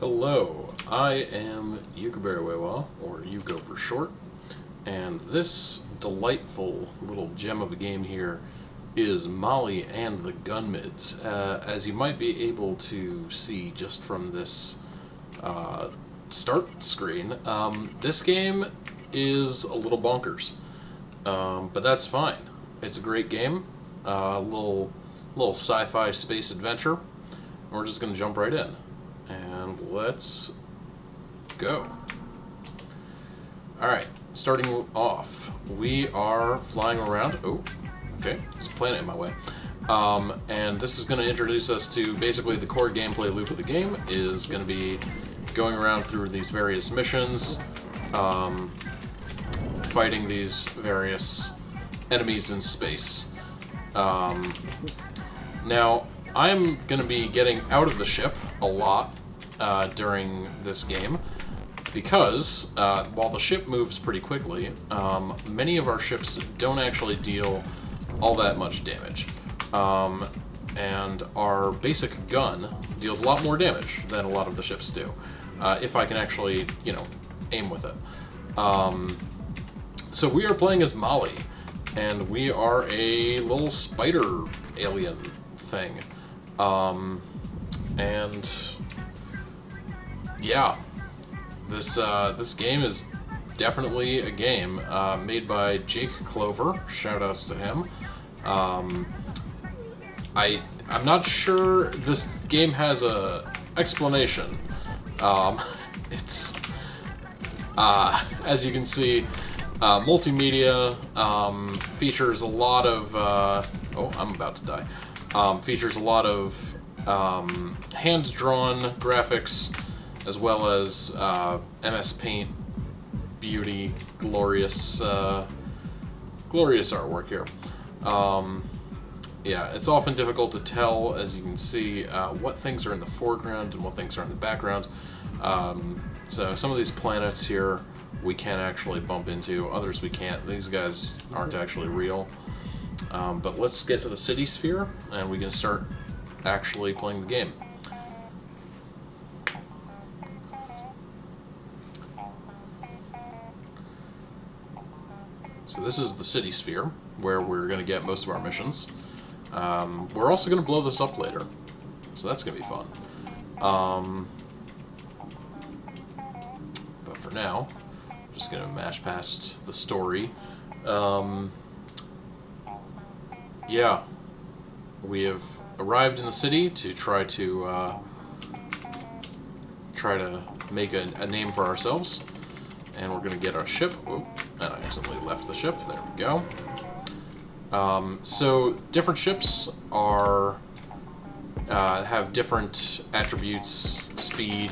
Hello, I am Yukaberewewa, or Yuko for short, and this delightful little gem of a game here is Molly and the Gunmids. As you might be able to see just from this start screen, this game is a little bonkers, but that's fine. It's a great game, little sci-fi space adventure, and we're just going to jump right in. And let's go. Alright, starting off, we are flying around. Oh, okay, there's a planet in my way. And this is going to introduce us to basically the core gameplay loop of the game, is going to be going around through these various missions, fighting these various enemies in space. Now, I'm going to be getting out of the ship a lot during this game because while the ship moves pretty quickly, many of our ships don't actually deal all that much damage. And our basic gun deals a lot more damage than a lot of the ships do, if I can actually, aim with it. So we are playing as Molly, and we are a little spider alien thing. And yeah, this game is definitely a game made by Jake Clover. Shout-outs to him. I'm not sure this game has a explanation. It's as you can see, multimedia, features a lot of oh, I'm about to die. Features a lot of hand-drawn graphics, as well as MS Paint beauty, glorious artwork here. Yeah, it's often difficult to tell, as you can see, what things are in the foreground and what things are in the background. So some of these planets here we can actually bump into, others we can't. These guys aren't actually real. But let's get to the city sphere, and we can start actually playing the game. So this is the city sphere, where we're going to get most of our missions. We're also going to blow this up later, so that's going to be fun. But for now, I'm just going to mash past the story. Yeah, we have arrived in the city to try to make a name for ourselves, and we're going to get our ship. Oh, and I accidentally left the ship. There we go. So different ships are have different attributes: speed,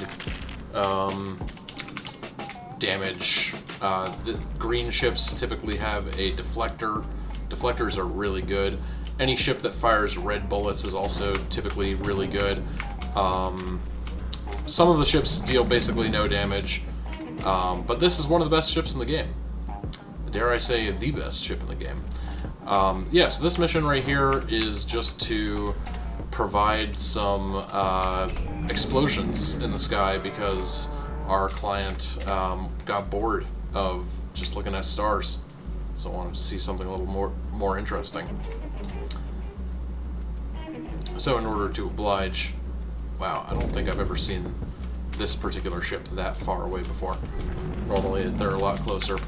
damage. The green ships typically have a deflector. Deflectors are really good. Any ship that fires red bullets is also typically really good. Some of the ships deal basically no damage, but this is one of the best ships in the game. Dare I say, the best ship in the game. Yeah, so this mission right here is just to provide some explosions in the sky because our client got bored of just looking at stars. So I wanted to see something a little more interesting. So in order to oblige, wow, I don't think I've ever seen this particular ship that far away before. Normally they're a lot closer.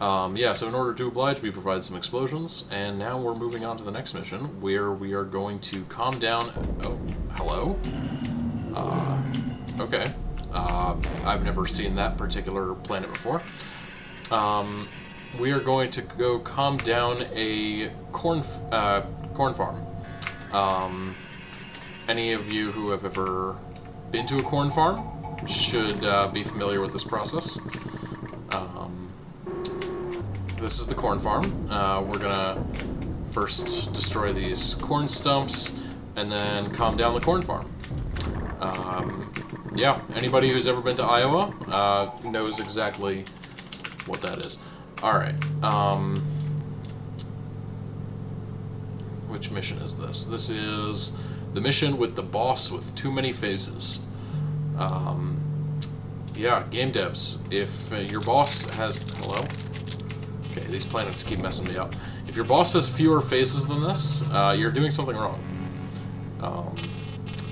Yeah, so in order to oblige, we provide some explosions, and now we're moving on to the next mission, where we are going to calm down... Oh, hello? Okay. I've never seen that particular planet before. We are going to go calm down a corn farm. Any of you who have ever been to a corn farm should be familiar with this process. This is the corn farm. We're gonna first destroy these corn stumps and then calm down the corn farm. Yeah, anybody who's ever been to Iowa knows exactly what that is. Alright, which mission is this? This is the mission with the boss with too many phases. Yeah, game devs, if your boss has... Hello? Okay, these planets keep messing me up. If your boss has fewer phases than this, you're doing something wrong.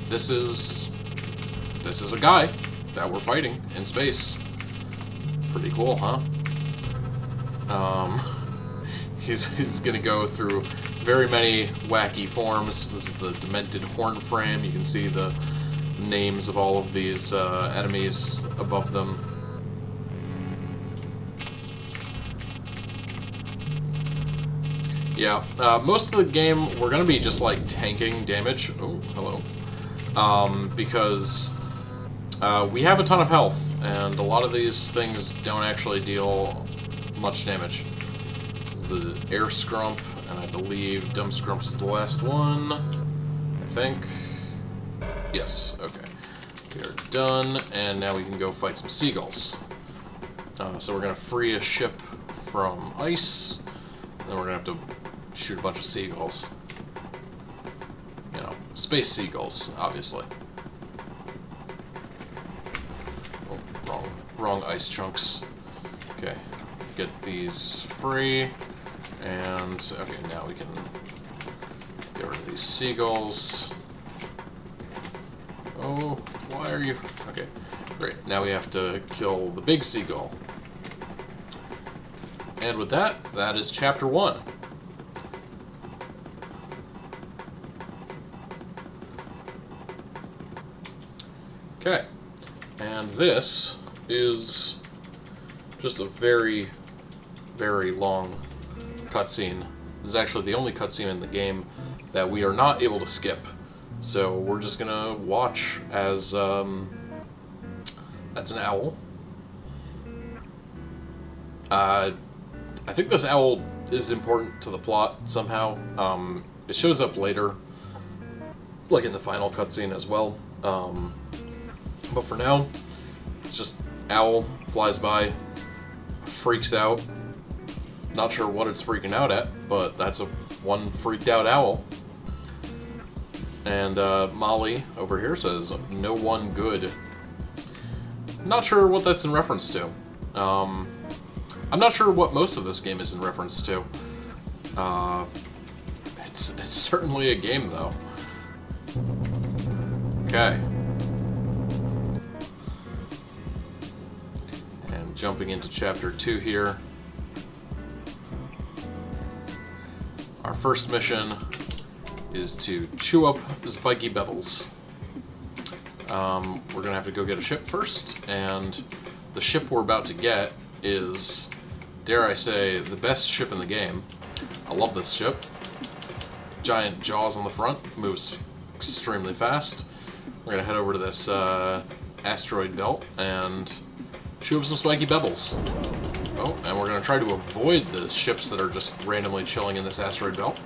This is a guy that we're fighting in space. Pretty cool, huh? He's gonna go through very many wacky forms. This is the demented horn frame. You can see the names of all of these enemies above them. Yeah, most of the game we're gonna be just like tanking damage. Oh, hello. Because we have a ton of health, and a lot of these things don't actually deal much damage. This is the air scrump, and I believe dumb scrump is the last one. I think. Yes. Okay. We are done, and now we can go fight some seagulls. So we're gonna free a ship from ice, and then we're gonna have to shoot a bunch of seagulls. You know, space seagulls, obviously. Oh, wrong ice chunks. Okay, get these free, and okay, now we can get rid of these seagulls. Oh, why are you... Okay, great. Now we have to kill the big seagull. And with that, that is Chapter 1. Okay, and this is just a very, very long cutscene. This is actually the only cutscene in the game that we are not able to skip. So we're just gonna watch as, that's an owl. I think this owl is important to the plot somehow. It shows up later, like in the final cutscene as well. But for now, it's just owl flies by, freaks out. Not sure what it's freaking out at, but that's one freaked out owl. And Molly over here says, "No one good." Not sure what that's in reference to. I'm not sure what most of this game is in reference to. It's certainly a game, though. Okay. And jumping into Chapter 2 here. Our first mission is to chew up spiky bebbles. We're gonna have to go get a ship first, and the ship we're about to get is, dare I say, the best ship in the game. I love this ship. Giant jaws on the front, moves extremely fast. We're gonna head over to this asteroid belt and chew up some spiky bebbles. Oh, and we're gonna try to avoid the ships that are just randomly chilling in this asteroid belt.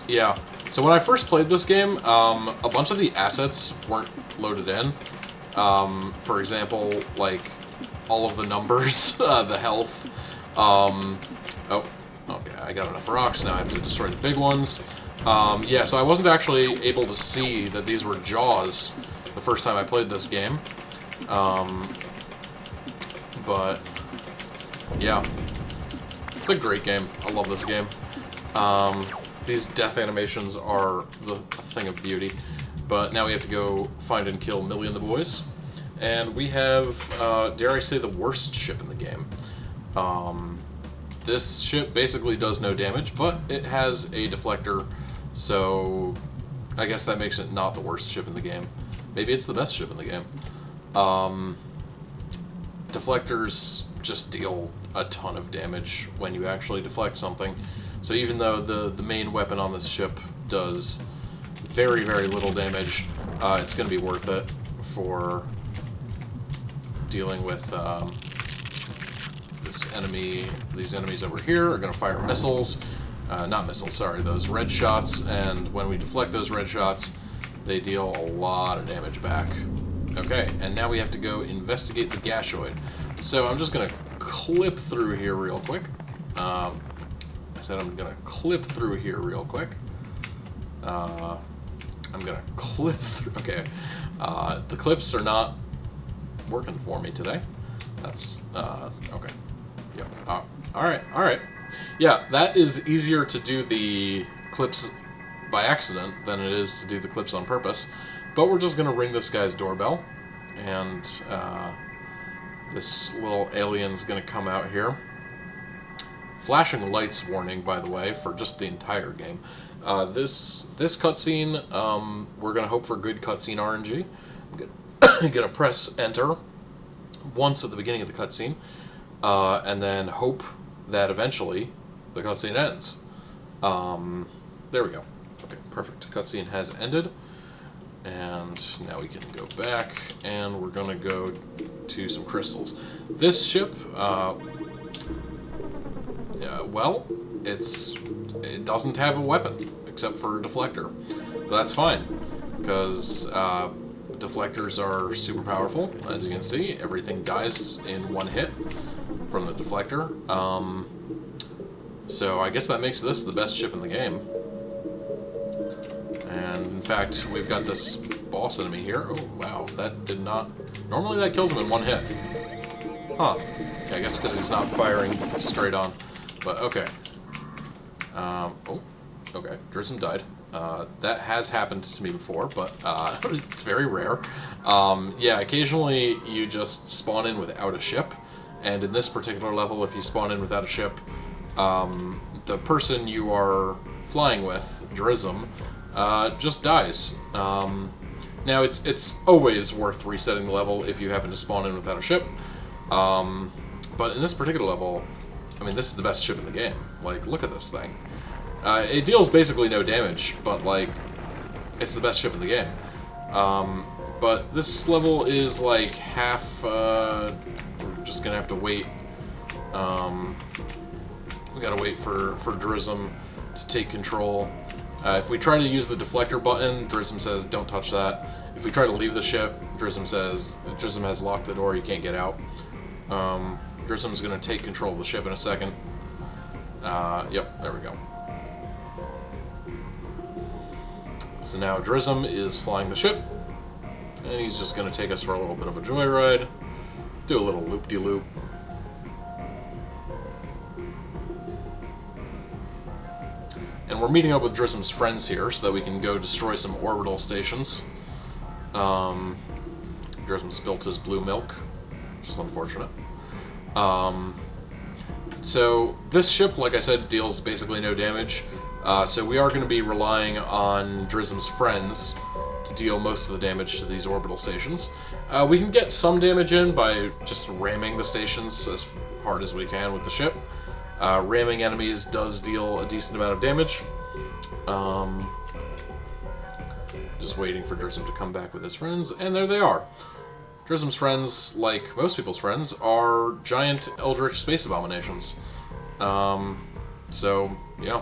Yeah. So when I first played this game, a bunch of the assets weren't loaded in. For example, like, all of the numbers, the health. Oh, okay, I got enough rocks, now I have to destroy the big ones. Yeah, so I wasn't actually able to see that these were jaws the first time I played this game. But, yeah. It's a great game. I love this game. These death animations are a thing of beauty. But now we have to go find and kill Millie and the boys. And we have, dare I say, the worst ship in the game. This ship basically does no damage, but it has a deflector, so I guess that makes it not the worst ship in the game. Maybe it's the best ship in the game. Deflectors just deal a ton of damage when you actually deflect something. So even though the main weapon on this ship does very, very little damage, it's going to be worth it for dealing with these enemies over here are going to fire missiles. Not missiles, sorry, those red shots, and when we deflect those red shots, they deal a lot of damage back. Okay, and now we have to go investigate the gashoid. So I'm just going to clip through here real quick. I said I'm going to clip through here real quick. I'm going to clip through... Okay, The clips are not working for me today. That's, okay. Yep. Alright. Yeah, that is easier to do the clips by accident than it is to do the clips on purpose. But we're just going to ring this guy's doorbell, and this little alien's going to come out here. Flashing lights warning, by the way, for just the entire game. This cutscene, we're going to hope for good cutscene RNG. I'm going to press enter once at the beginning of the cutscene, and then hope that eventually the cutscene ends. There we go. Okay, perfect. Cutscene has ended, and now we can go back, and we're going to go to some crystals. This ship, well, it doesn't have a weapon except for a deflector, but that's fine because deflectors are super powerful. As you can see, everything dies in one hit from the deflector. So I guess that makes this the best ship in the game. And in fact, we've got this boss enemy here. Oh wow, that did not. Normally that kills him in one hit. Huh. Yeah, I guess because he's not firing straight on. But okay. Oh, okay. Drism died. That has happened to me before, but it's very rare. Yeah, occasionally you just spawn in without a ship, and in this particular level, if you spawn in without a ship, the person you are flying with, Drism, just dies. Now, it's always worth resetting the level if you happen to spawn in without a ship, but in this particular level, I mean, this is the best ship in the game. Like, look at this thing. It deals basically no damage, but, like, it's the best ship in the game. But this level is, like, half, we're just gonna have to wait. We gotta wait for Drism to take control. If we try to use the deflector button, Drism says, don't touch that. If we try to leave the ship, Drism says, Drism has locked the door, you can't get out. Drism's gonna take control of the ship in a second. Yep, there we go. So now Drism is flying the ship, and he's just gonna take us for a little bit of a joyride, do a little loop-de-loop. And we're meeting up with Drism's friends here so that we can go destroy some orbital stations. Drism spilt his blue milk, which is unfortunate. So this ship, like I said, deals basically no damage. So we are going to be relying on Drism's friends to deal most of the damage to these orbital stations. We can get some damage in by just ramming the stations as hard as we can with the ship. Ramming enemies does deal a decent amount of damage. Just waiting for Drism to come back with his friends, and there they are. Drism's friends, like most people's friends, are giant eldritch space abominations. So, yeah.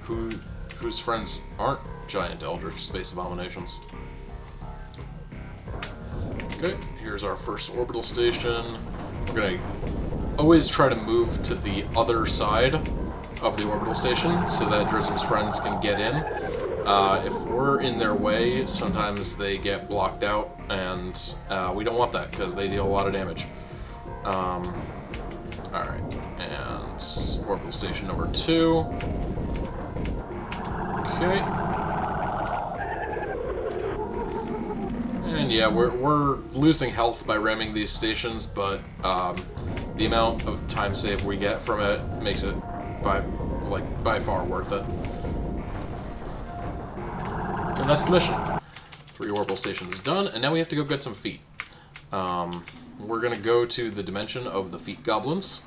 Whose friends aren't giant eldritch space abominations? Okay, here's our first orbital station. We're gonna always try to move to the other side of the orbital station so that Drism's friends can get in. If we're in their way, sometimes they get blocked out, and we don't want that because they deal a lot of damage. Alright, and orbital station number 2. Okay. And yeah, we're losing health by ramming these stations, but the amount of time save we get from it makes it by far worth it. And that's the mission. 3 orbital stations done, and now we have to go get some feet. We're gonna go to the dimension of the feet goblins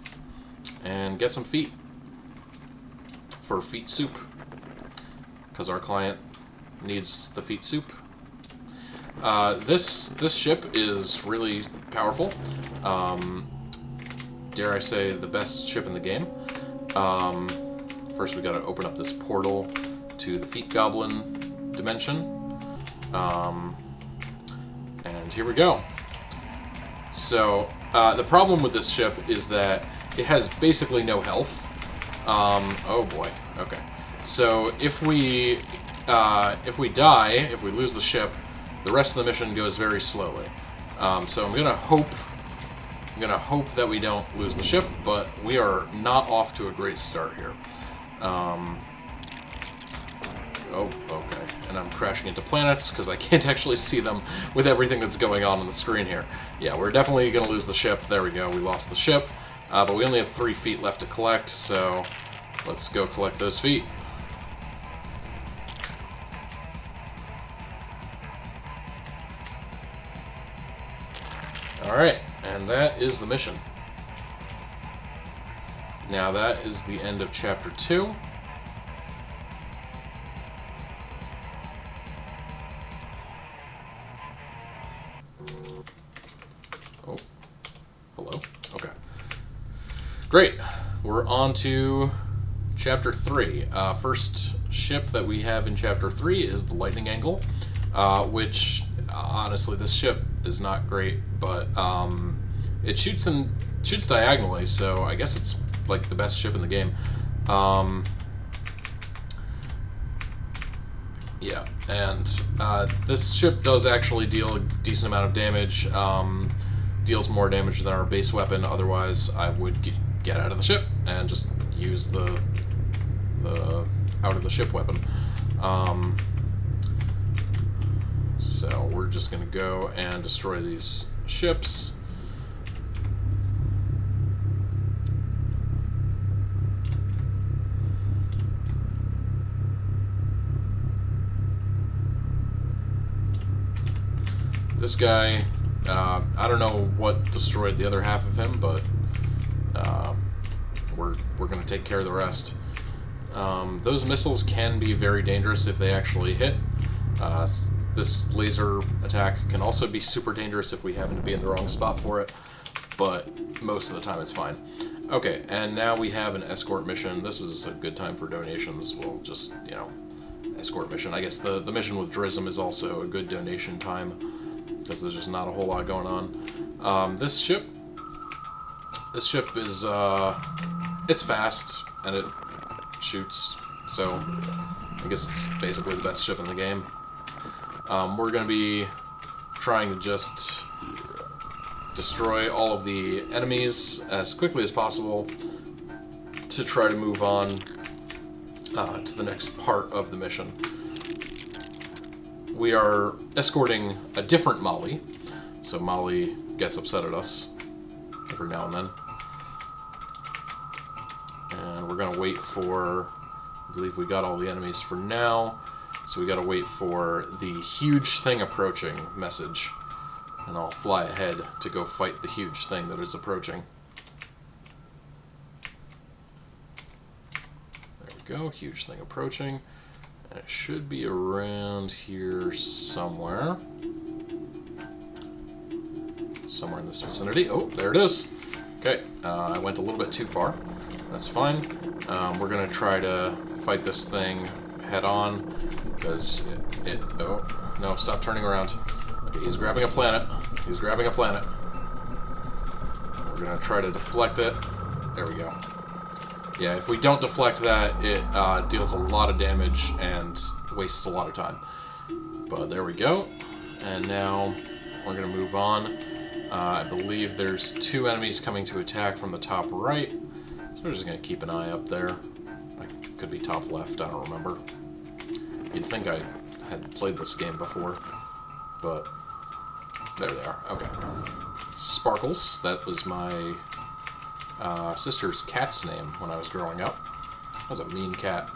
and get some feet for feet soup, because our client needs the feet soup. This ship is really powerful. Dare I say, the best ship in the game. First we gotta open up this portal to the feet goblin dimension. And here we go. So, the problem with this ship is that it has basically no health. Oh boy, okay. So if we die, if we lose the ship, The rest of the mission goes very slowly. So I'm gonna hope that we don't lose the ship, but we are not off to a great start here. Oh, okay. And I'm crashing into planets because I can't actually see them with everything that's going on the screen here. Yeah, we're definitely going to lose the ship. There we go. We lost the ship. But we only have 3 feet left to collect, so let's go collect those feet. Alright, and that is the mission. Now that is the end of Chapter 2. Oh, hello. Okay. Great. We're on to Chapter 3. First ship that we have in Chapter 3 is the Lightning Angle, which, honestly, this ship is not great, but it shoots diagonally, so I guess it's like the best ship in the game. Yeah, and this ship does actually deal a decent amount of damage. Deals more damage than our base weapon. Otherwise, I would get out of the ship and just use the out of the ship weapon. So we're just gonna go and destroy these ships. This guy, I don't know what destroyed the other half of him, but we're going to take care of the rest. Those missiles can be very dangerous if they actually hit. This laser attack can also be super dangerous if we happen to be in the wrong spot for it, but most of the time it's fine. Okay, and now we have an escort mission. This is a good time for donations. We'll just, you know, escort mission. I guess the mission with Drism is also a good donation time, because there's just not a whole lot going on. This ship is, it's fast, and it shoots, so I guess it's basically the best ship in the game. We're going to be trying to just destroy all of the enemies as quickly as possible to try to move on to the next part of the mission. We are escorting a different Molly, so Molly gets upset at us every now and then. And we're going to wait for, I believe we got all the enemies for now, so we got to wait for the huge thing approaching message, and I'll fly ahead to go fight the huge thing that is approaching. There we go, huge thing approaching. And it should be around here somewhere. Somewhere in this vicinity. Oh, there it is. Okay, I went a little bit too far. That's fine. We're going to try to fight this thing head on, because oh, no, stop turning around. Okay, he's grabbing a planet. He's grabbing a planet. We're going to try to deflect it. There we go. Yeah, if we don't deflect that, it deals a lot of damage and wastes a lot of time. But there we go. And now we're going to move on. I believe there's 2 enemies coming to attack from the top right. So we're just going to keep an eye up there. It could be top left, I don't remember. You'd think I had played this game before, but there they are. Okay. Sparkles, that was my sister's cat's name when I was growing up. That was a mean cat.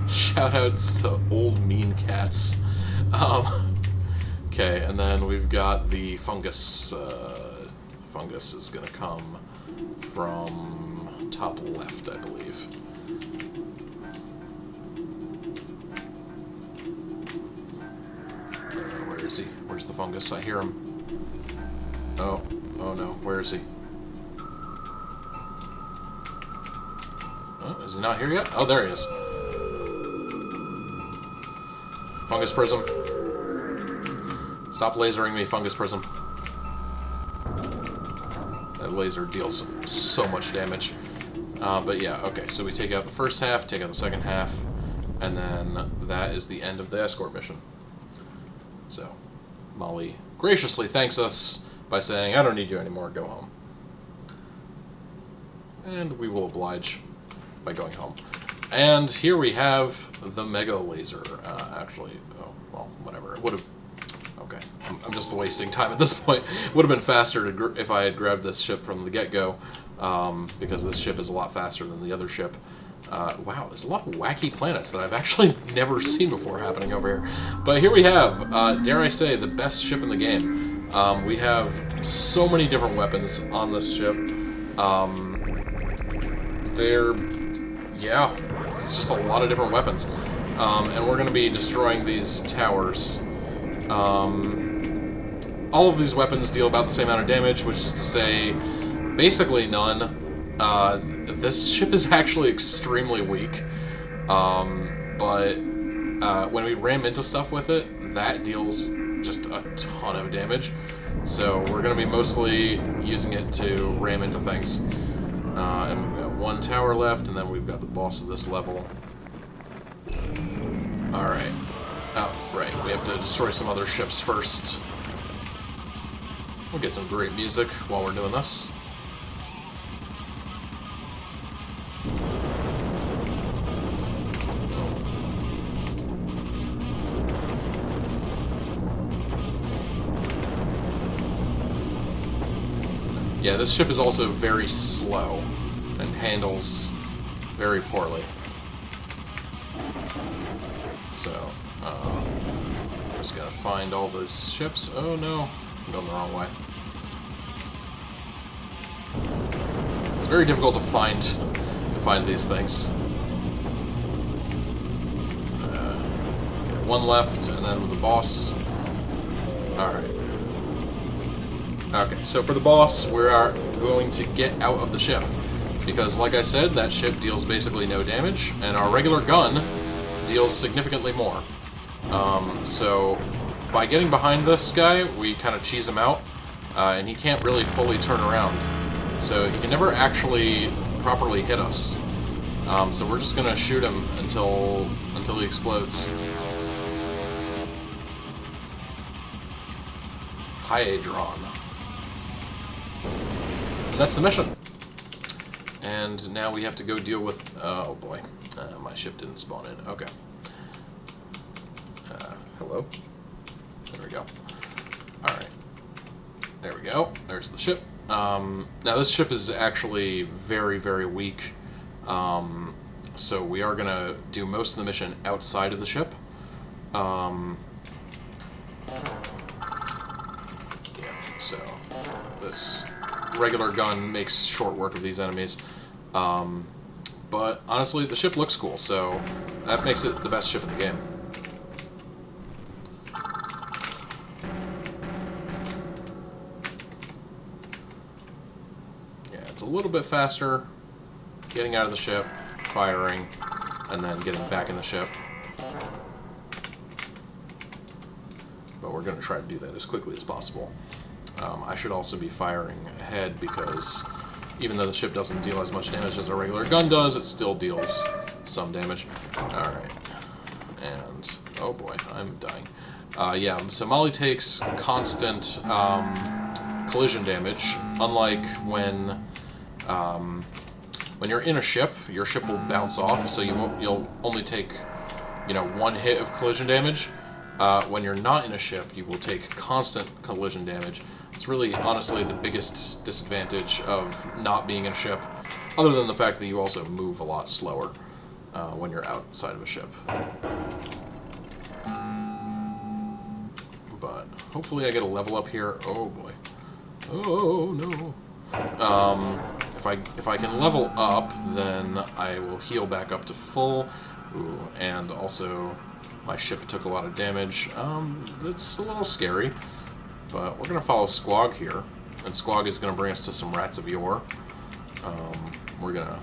Shoutouts to old mean cats. Okay, and then we've got the fungus. Fungus is going to come from top left, I believe. Where is he? Where's the fungus? I hear him. Oh no, where is he? Oh, is he not here yet? Oh, there he is. Fungus Prism. Stop lasering me, Fungus Prism. That laser deals so much damage. But yeah, okay, so we take out the first half, take out the second half, and then that is the end of the escort mission. So, Molly graciously thanks us by saying, "I don't need you anymore, go home." And we will oblige by going home. And here we have the Mega Laser. Actually, oh, well, whatever. It would have... Okay, I'm just wasting time at this point. It would have been faster if I had grabbed this ship from the get-go, because this ship is a lot faster than the other ship. Wow, there's a lot of wacky planets that I've actually never seen before happening over here. But here we have, dare I say, the best ship in the game. We have so many different weapons on this ship. Yeah, it's just a lot of different weapons. And we're going to be destroying these towers. All of these weapons deal about the same amount of damage, which is to say, basically none. This ship is actually extremely weak, but when we ram into stuff with it, that deals just a ton of damage. So we're going to be mostly using it to ram into things. And we've got one tower left, and then we've got the boss of this level. Alright. Oh, right, we have to destroy some other ships first. We'll get some great music while we're doing this. Yeah, this ship is also very slow and handles very poorly. So, just gotta find all those ships. Oh no, I'm going the wrong way. It's very difficult to find these things. Okay, one left, and then the boss. Alright. Okay, so for the boss, we are going to get out of the ship. Because, like I said, that ship deals basically no damage, and our regular gun deals significantly more. So, by getting behind this guy, we kind of cheese him out, and he can't really fully turn around. So he can never actually properly hit us. So we're just gonna shoot him until he explodes. Hydron. And that's the mission. And now we have to go deal with... oh boy, my ship didn't spawn in. Okay. Hello? There we go. Alright. There we go. There's the ship. Now this ship is actually very, very weak. So we are going to do most of the mission outside of the ship. Yeah, so this regular gun makes short work of these enemies. But honestly, the ship looks cool, so that makes it the best ship in the game. Yeah, it's a little bit faster getting out of the ship, firing, and then getting back in the ship. But we're going to try to do that as quickly as possible. I should also be firing ahead because even though the ship doesn't deal as much damage as a regular gun does, it still deals some damage. Alright. And, oh boy, I'm dying. Yeah, so Molly takes constant collision damage, unlike when you're in a ship, your ship will bounce off, so you'll only take, one hit of collision damage. When you're not in a ship, you will take constant collision damage. It's really, honestly, the biggest disadvantage of not being in a ship, other than the fact that you also move a lot slower when you're outside of a ship. But hopefully I get a level up here. Oh boy. Oh no. If I can level up, then I will heal back up to full. Ooh, and also my ship took a lot of damage. That's a little scary. But we're going to follow Squog here. And Squog is going to bring us to some Rats of Yore. We're going to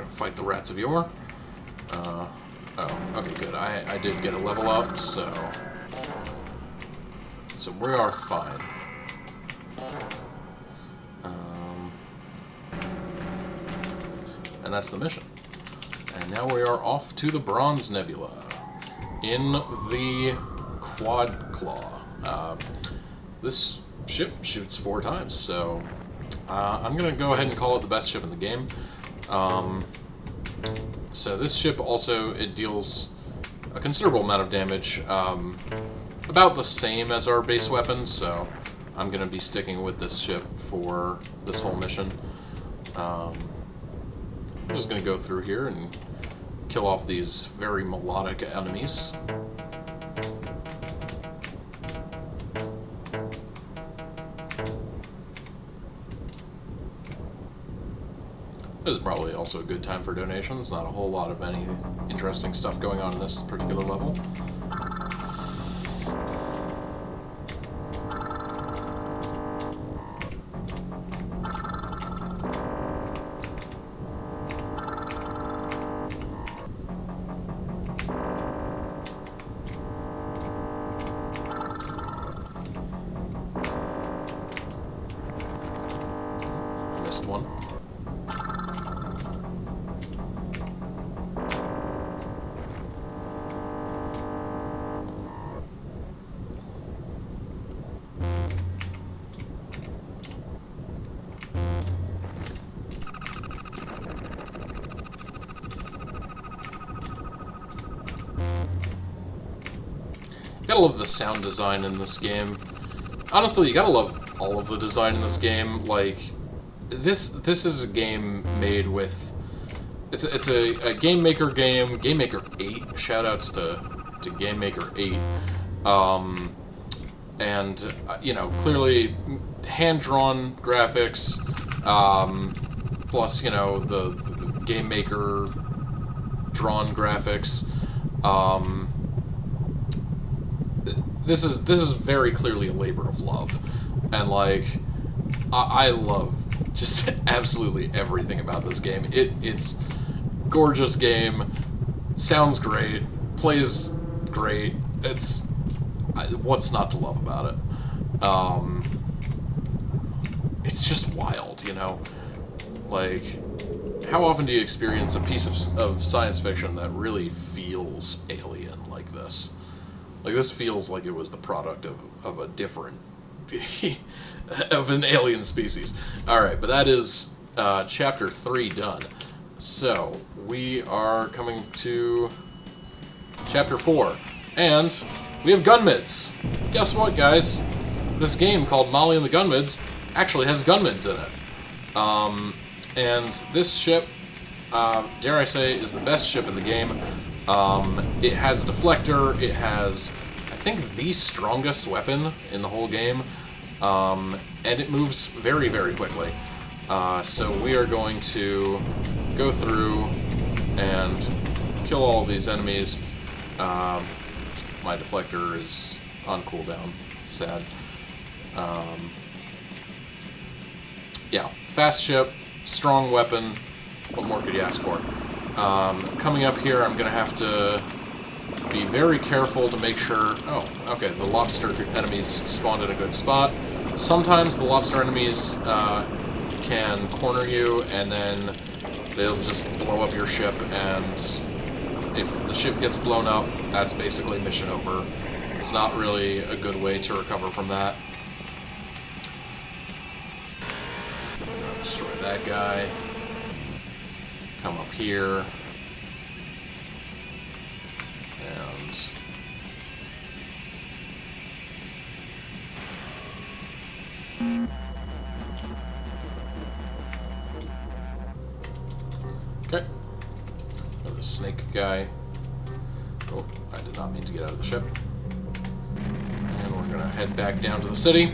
fight the Rats of Yore. Oh, okay, good. I did get a level up, so we are fine. And that's the mission. And And now we are off to the Bronze Nebula in the Quad Claw. This ship shoots 4 times, so I'm going to go ahead and call it the best ship in the game. So this ship also, it deals a considerable amount of damage, about the same as our base weapon, so I'm going to be sticking with this ship for this whole mission. I'm just going to go through here and kill off these very melodic enemies. This is probably also a good time for donations. Not a whole lot of any interesting stuff going on in this particular level. I missed one. You gotta love the sound design in this game. Honestly, you gotta love all of the design in this game. Like, this is a game made with... It's a Game Maker game, Game Maker 8. Shoutouts to Game Maker 8. And, you know, clearly hand-drawn graphics, plus, you know, the Game Maker drawn graphics. This is very clearly a labor of love, and like I love just absolutely everything about this game. It's gorgeous game, sounds great, plays great. It's what's not to love about it? It's just wild, you know. Like, how often do you experience a piece of science fiction that really feels alien like this? Like, this feels like it was the product of a different... of an alien species. Alright, but that is Chapter 3 done. So, we are coming to Chapter 4. And we have Gunmids! Guess what, guys? This game called Molly and the Gunmids actually has Gunmids in it. And this ship, dare I say, is the best ship in the game. It has a deflector, it has, I think, the strongest weapon in the whole game, and it moves very, very quickly. So we are going to go through and kill all of these enemies. My deflector is on cooldown, sad. Yeah, fast ship, strong weapon, what more could you ask for? Coming up here, I'm going to have to be very careful to make sure... Oh, okay, the lobster enemies spawned in a good spot. Sometimes the lobster enemies can corner you, and then they'll just blow up your ship, and if the ship gets blown up, that's basically mission over. It's not really a good way to recover from that. Destroy that guy. Come up here. And... okay. Another snake guy. Oh, I did not mean to get out of the ship. And we're gonna head back down to the city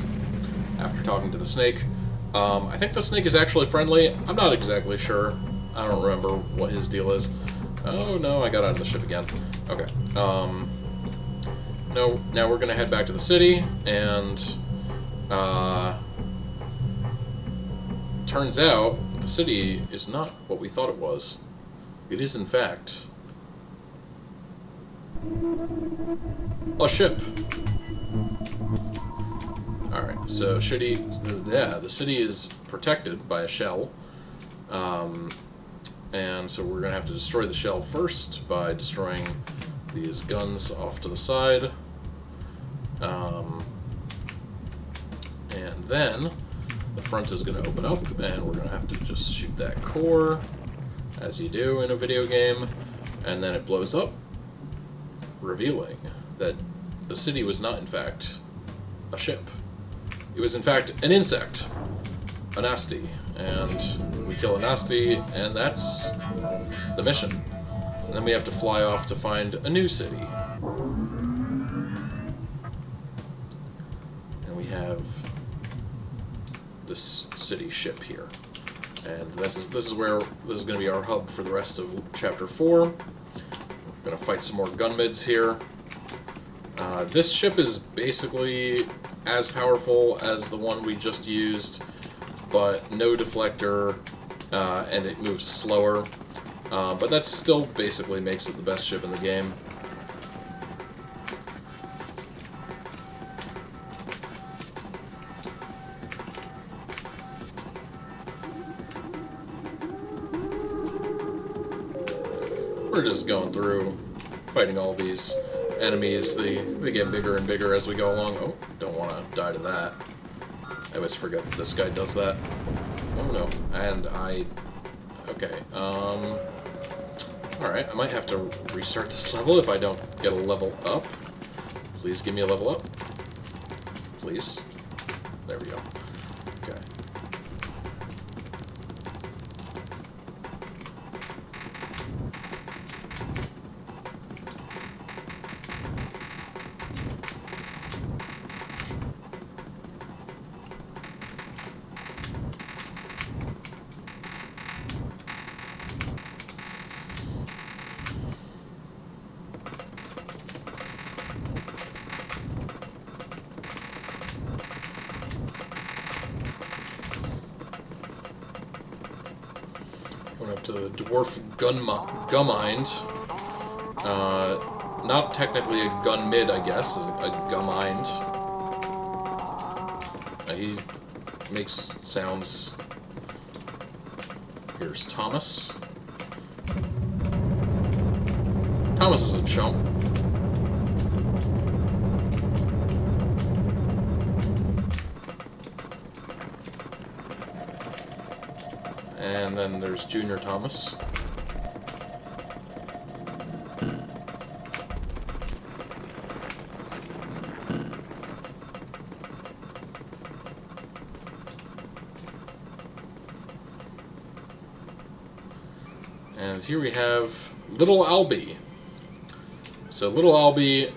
after talking to the snake. I think the snake is actually friendly. I'm not exactly sure. I don't remember what his deal is. Oh no, I got out of the ship again. Okay. No, now we're gonna head back to the city, and turns out the city is not what we thought it was. It is, in fact, a ship. Alright, so the city is protected by a shell. And so we're going to have to destroy the shell first by destroying these guns off to the side. And then the front is going to open up, and we're going to have to just shoot that core, as you do in a video game, and then it blows up, revealing that the city was not, in fact, a ship. It was, in fact, an insect, a nasty, and we kill a nasty, and that's the mission. And then we have to fly off to find a new city. And we have this city ship here. And this is going to be our hub for the rest of Chapter 4. We're going to fight some more Gunmids here. This ship is basically as powerful as the one we just used, but no deflector, and it moves slower. But that still basically makes it the best ship in the game. We're just going through, fighting all these enemies. They get bigger and bigger as we go along. Oh, don't want to die to that. I always forget that this guy does that. Oh no, and okay, alright, I might have to restart this level if I don't get a level up. Please give me a level up. Please. There we go. Okay. Going up to the dwarf Gummind. Not technically a Gunmid, I guess, a Gummind. He makes sounds. Here's Thomas. Thomas is a chump. And then there's Junior Thomas. And here we have Little Albie. So Little Albie,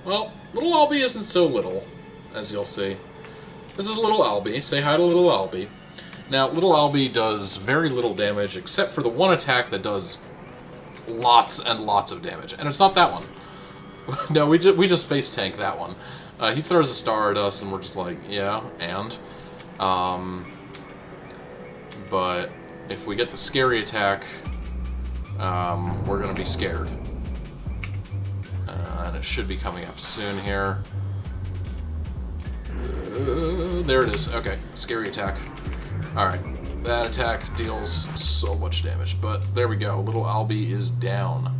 well, Little Albie isn't so little, as you'll see. This is Little Albie. Say hi to Little Albie. Now, Little Albie does very little damage, except for the one attack that does lots and lots of damage. And it's not that one. No, we just face tank that one. He throws a star at us, and we're just like, yeah, and? But if we get the scary attack, we're going to be scared. And it should be coming up soon here. There it is. Okay, scary attack. Alright, that attack deals so much damage, but there we go. Little Albie is down.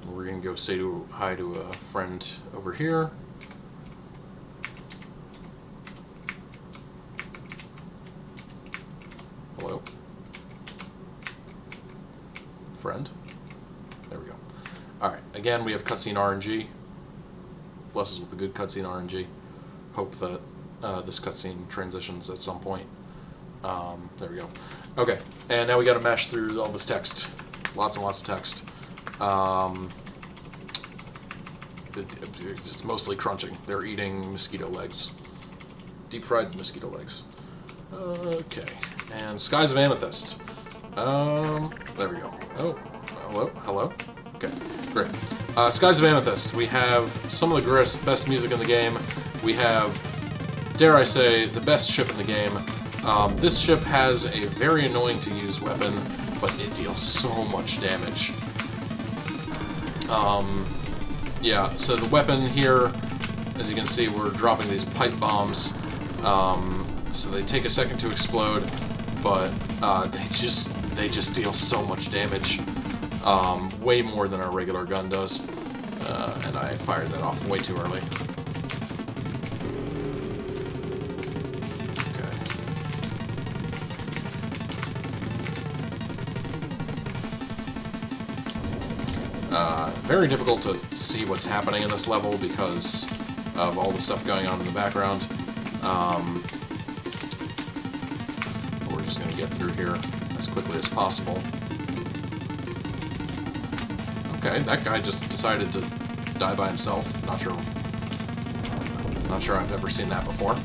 We're going to go say hi to a friend over here. Hello? Friend? There we go. Alright, again, we have cutscene RNG. Bless us with the good cutscene RNG. Hope that this cutscene transitions at some point. There we go. Okay, and now we gotta mash through all this text. Lots and lots of text. It's mostly crunching. They're eating mosquito legs. Deep-fried mosquito legs. Okay, and Skies of Amethyst. There we go. Oh, hello? Hello? Okay, great. Skies of Amethyst. We have some of the best music in the game. We have, dare I say, the best ship in the game. This ship has a very annoying to use weapon, but it deals so much damage. Yeah, so the weapon here, as you can see, we're dropping these pipe bombs. so they take a second to explode, but they just deal so much damage, way more than our regular gun does, and I fired that off way too early. Very difficult to see what's happening in this level because of all the stuff going on in the background. We're just going to get through here as quickly as possible. Okay, that guy just decided to die by himself. Not sure I've ever seen that before.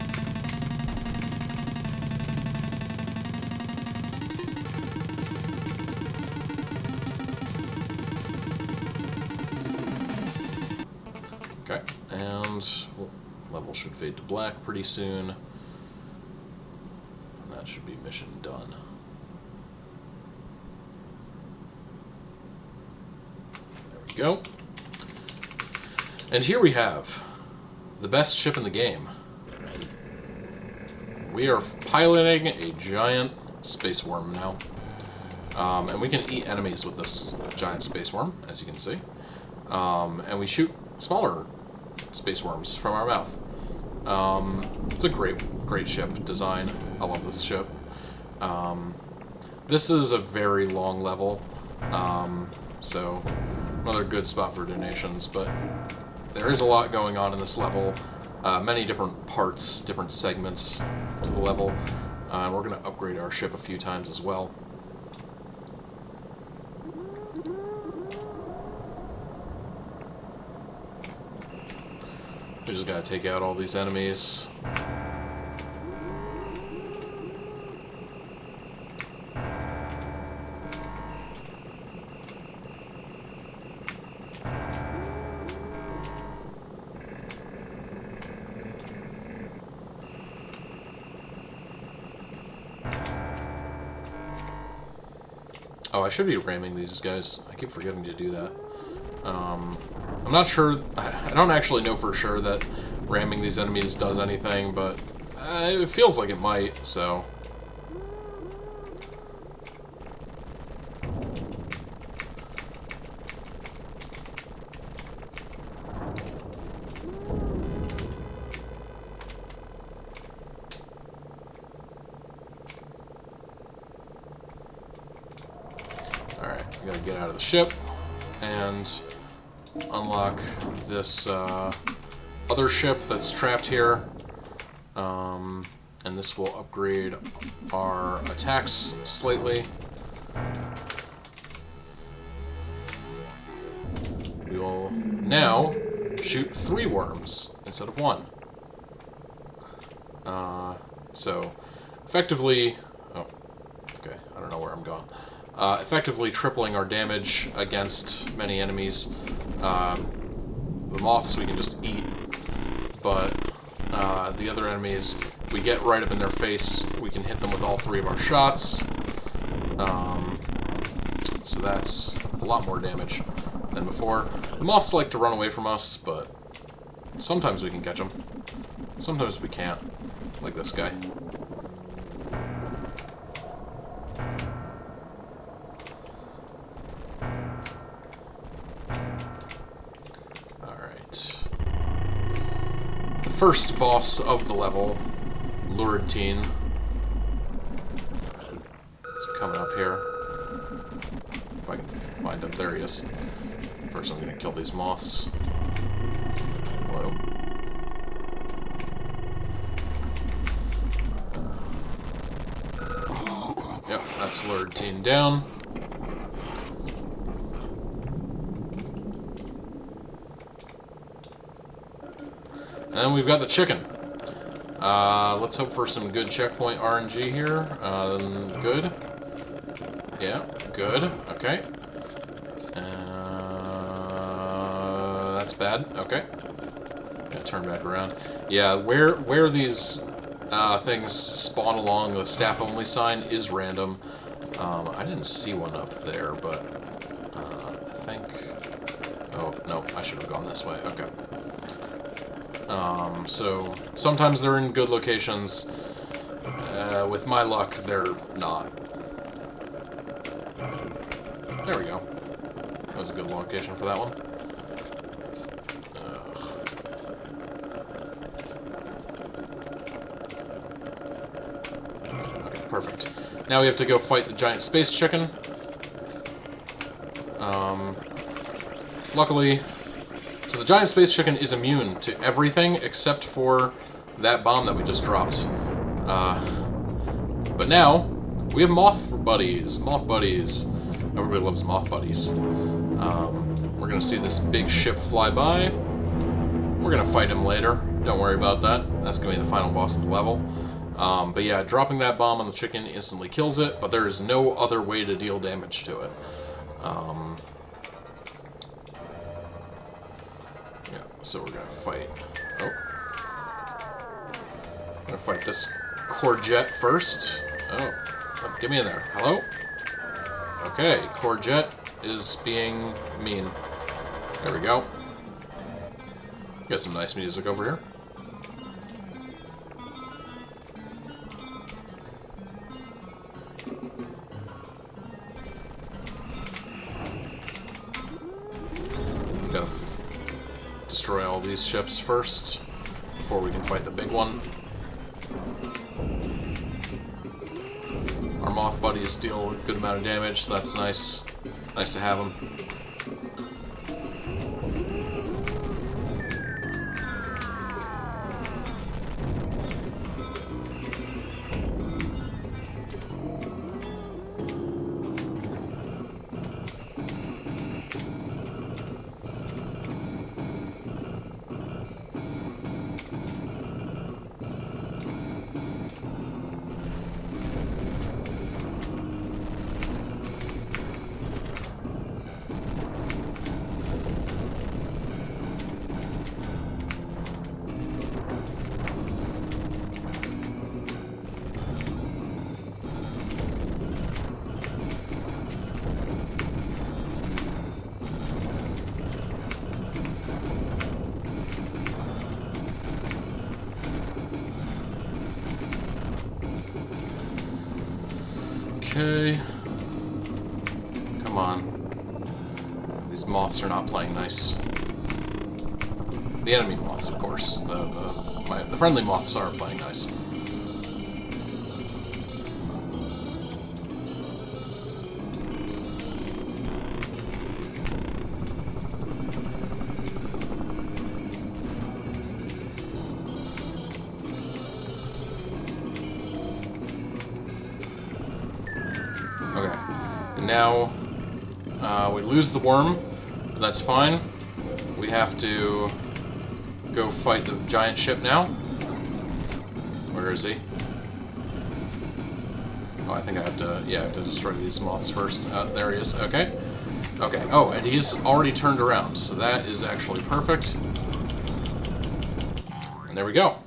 Okay, and level should fade to black pretty soon. And that should be mission done. There we go. And here we have the best ship in the game. We are piloting a giant space worm now. And we can eat enemies with this giant space worm, as you can see. And we shoot smaller space worms from our mouth. It's a great ship design. I love this ship. This is a very long level, so another good spot for donations, but there is a lot going on in this level. Many different parts, different segments to the level. We're going to upgrade our ship a few times as well. We just gotta take out all these enemies. Oh, I should be ramming these guys. I keep forgetting to do that. I'm not sure, I don't actually know for sure that ramming these enemies does anything, but it feels like it might, so. Alright, I gotta get out of the ship and unlock this other ship that's trapped here, and this will upgrade our attacks slightly. We will now shoot 3 worms instead of 1. So effectively, oh, okay, I don't know where I'm going. Effectively tripling our damage against many enemies. The moths we can just eat, but the other enemies, if we get right up in their face, we can hit them with all 3 of our shots. So that's a lot more damage than before. The moths like to run away from us, but sometimes we can catch them. Sometimes we can't, like this guy. First boss of the level, Lurid Teen. It's coming up here. If I can find him. There he is. First I'm going to kill these moths. Hello. Yep, that's Lurid Teen down. And then we've got the chicken. Let's hope for some good checkpoint RNG here. Good. Yeah, good. Okay. That's bad. Okay. Gotta turn back around. Yeah, where these things spawn along the staff-only sign is random. I didn't see one up there, but I think... Oh, no, I should have gone this way. Okay. So sometimes they're in good locations, with my luck, they're not. There we go. That was a good location for that one. Okay, perfect. Now we have to go fight the giant space chicken. Luckily, so the giant space chicken is immune to everything except for that bomb that we just dropped. But now, we have moth buddies. Moth buddies. Everybody loves moth buddies. We're gonna see this big ship fly by. We're gonna fight him later. Don't worry about that. That's gonna be the final boss of the level. But yeah, dropping that bomb on the chicken instantly kills it, but there is no other way to deal damage to it. Yeah, so we're gonna fight... Oh. I'm gonna fight this Courgette first. Oh, get me in there. Hello? Okay, Courgette is being mean. There we go. Got some nice music over here. We gotta destroy all these ships first before we can fight the big one. Our moth buddies deal a good amount of damage, so that's nice. Nice to have them. Okay. Come on. These moths are not playing nice. The enemy moths, of course. The friendly moths are playing nice. Okay, and now we lose the worm, but that's fine. We have to go fight the giant ship now. Where is he? Oh, I think I have to, yeah, I have to destroy these moths first. There he is, okay. Okay, oh, and he's already turned around, so that is actually perfect. And there we go.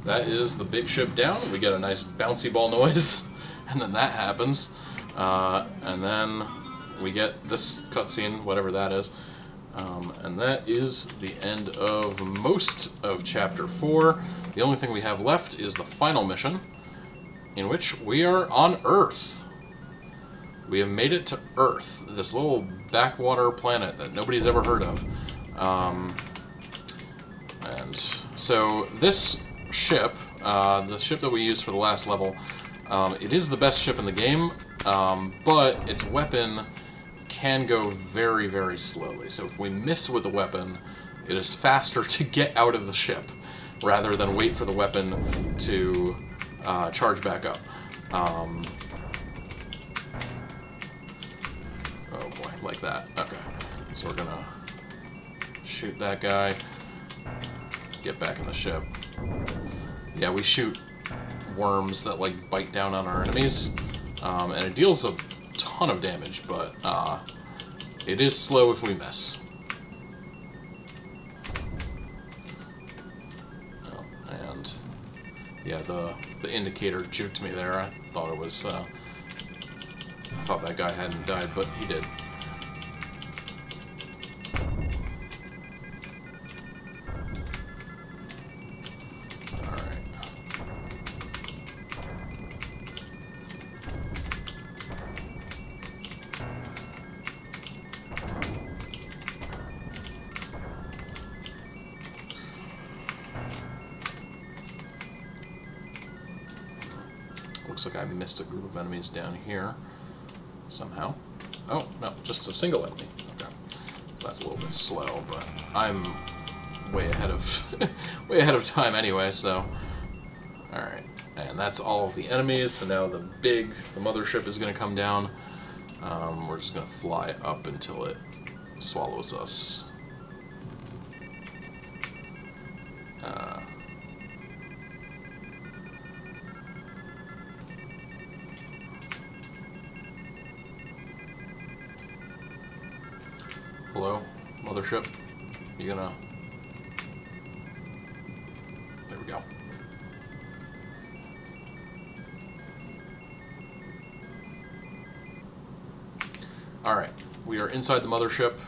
That is the big ship down. We get a nice bouncy ball noise, and then that happens. And then we get this cutscene, whatever that is. And that is the end of most of Chapter 4. The only thing we have left is the final mission, in which we are on Earth. We have made it to Earth, this little backwater planet that nobody's ever heard of. And so this ship, the ship that we used for the last level, it is the best ship in the game. But its weapon can go very, very slowly. So if we miss with the weapon, it is faster to get out of the ship rather than wait for the weapon to charge back up. Oh boy, like that. Okay. So we're gonna shoot that guy, get back in the ship. Yeah, we shoot worms that like bite down on our enemies. And it deals a ton of damage, but it is slow if we miss. Oh, and yeah, the indicator juked me there. I thought it was. I thought that guy hadn't died, but he did. looks like I missed a group of enemies down here somehow. Oh, no, just a single enemy. Okay. That's a little bit slow, but I'm way ahead of way ahead of time anyway, so alright. And that's all of the enemies, so now the mothership is going to come down. We're just going to fly up until it swallows us. Hello, mothership? You gonna... There we go. Alright, we are inside the mothership.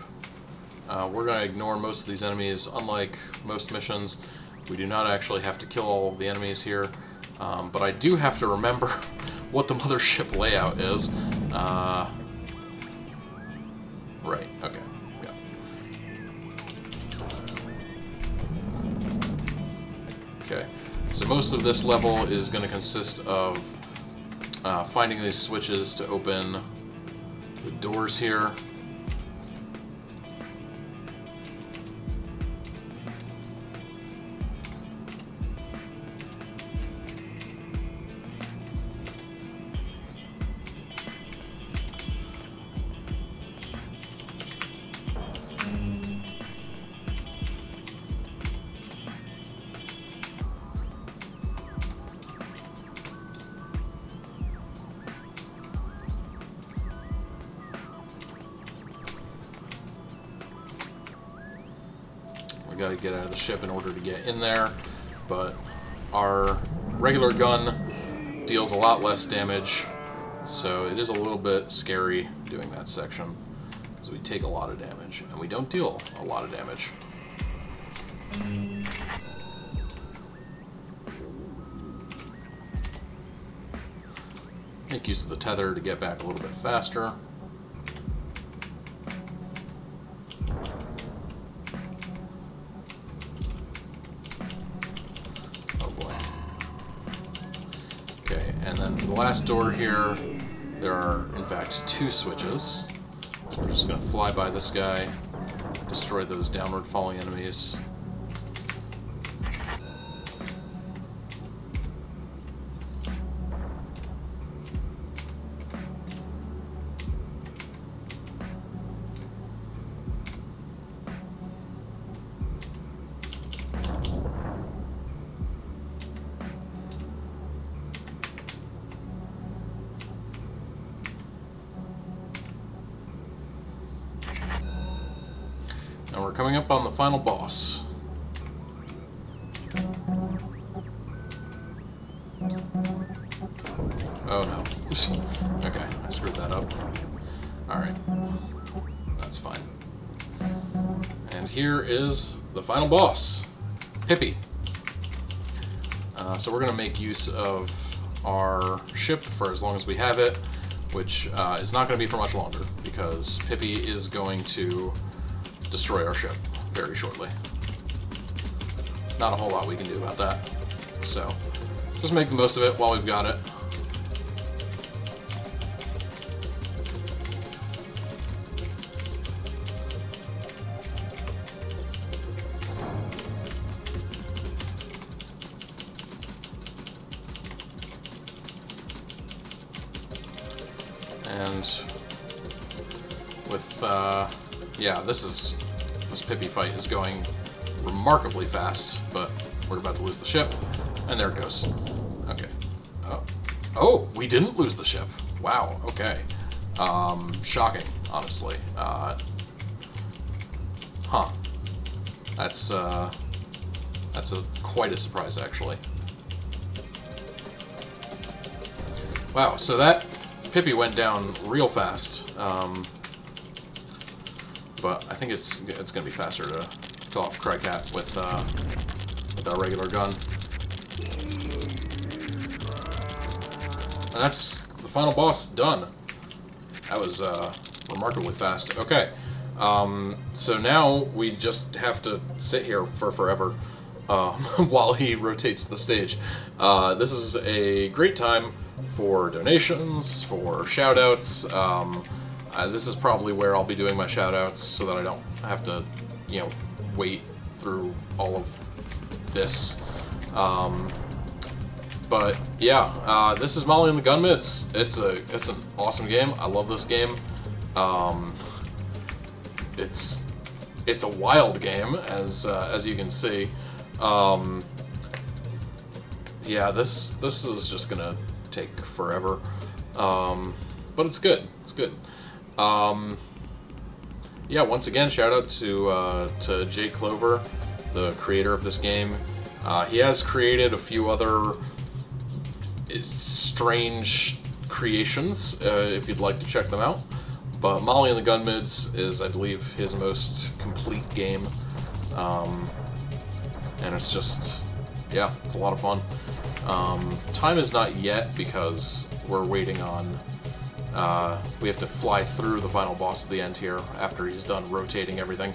We're going to ignore most of these enemies. Unlike most missions, we do not actually have to kill all of the enemies here. But I do have to remember what the mothership layout is. Right, okay. Yeah. Okay, so most of this level is going to consist of finding these switches to open the doors here. We got to get out of the ship in order to get in there, but our regular gun deals a lot less damage, so it is a little bit scary doing that section, because we take a lot of damage, and we don't deal a lot of damage. Make use of the tether to get back a little bit faster. And then for the last door here, there are, in fact, 2 switches. So we're just going to fly by this guy, destroy those downward falling enemies. And we're coming up on the final boss. Oh no. Okay, I screwed that up. Alright. That's fine. And here is the final boss, Pippi. So we're going to make use of our ship for as long as we have it, which is not going to be for much longer, because Pippi is going to destroy our ship very shortly. Not a whole lot we can do about that. So, just make the most of it while we've got it. And with, yeah, this Pippi fight is going remarkably fast, but we're about to lose the ship, and there it goes. Okay. Oh, we didn't lose the ship. Wow, okay. Shocking, honestly. Huh. That's quite a surprise, actually. Wow, so that Pippi went down real fast. But I think it's going to be faster to kill off Crycat with our regular gun. And that's the final boss done. That was remarkably fast. Okay, so now we just have to sit here for forever while he rotates the stage. This is a great time for donations, for shoutouts. This is probably where I'll be doing my shoutouts so that I don't have to, wait through all of this. But yeah, this is Molly and the Gunmids. It's an awesome game. I love this game. It's a wild game, as you can see. Yeah, this is just gonna take forever, but it's good. It's good. Yeah, once again, shout out to Jay Clover, the creator of this game. He has created a few other strange creations, if you'd like to check them out. But Molly and the Gunmids is, I believe, his most complete game. And it's just, yeah, it's a lot of fun. Time is not yet because we're waiting on, we have to fly through the final boss at the end here after he's done rotating everything.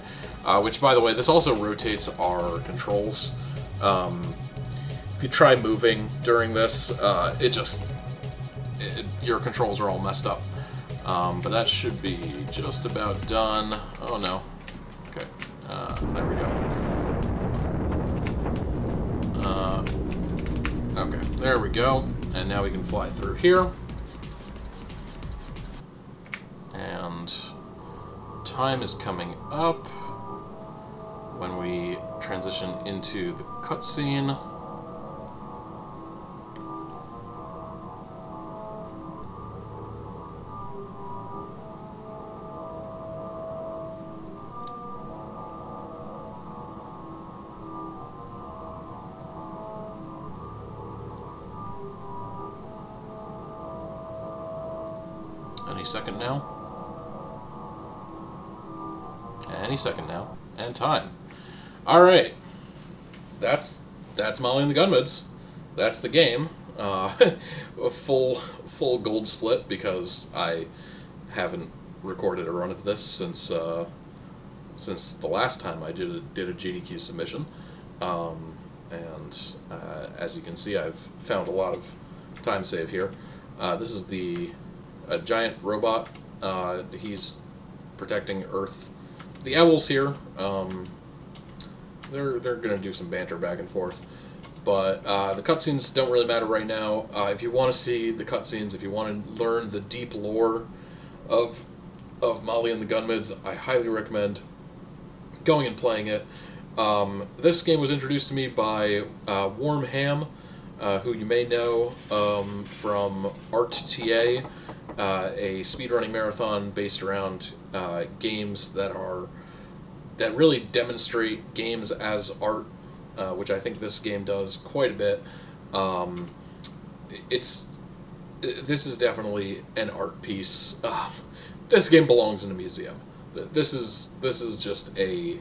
Which, by the way, this also rotates our controls. If you try moving during this, your controls are all messed up. But that should be just about done. Oh no. Okay. There we go. Okay, there we go. And now we can fly through here. And time is coming up when we transition into the cutscene. Any second now. Any second now. And time. Alright. That's Molly and the Gunmids. That's the game. A full gold split because I haven't recorded a run of this since the last time I did a GDQ submission. And as you can see, I've found a lot of time save here. This is a giant robot. He's protecting Earth. The owls here, they're going to do some banter back and forth. But the cutscenes don't really matter right now. If you want to see the cutscenes, if you want to learn the deep lore of Molly and the Gunmids, I highly recommend going and playing it. This game was introduced to me by Warm Ham, who you may know from Art TA, a speedrunning marathon based around games that really demonstrate games as art, which I think this game does quite a bit. This is definitely an art piece. This game belongs in a museum. This is just a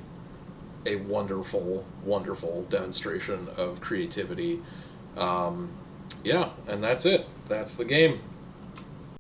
wonderful, wonderful demonstration of creativity. Yeah, and that's it. That's the game.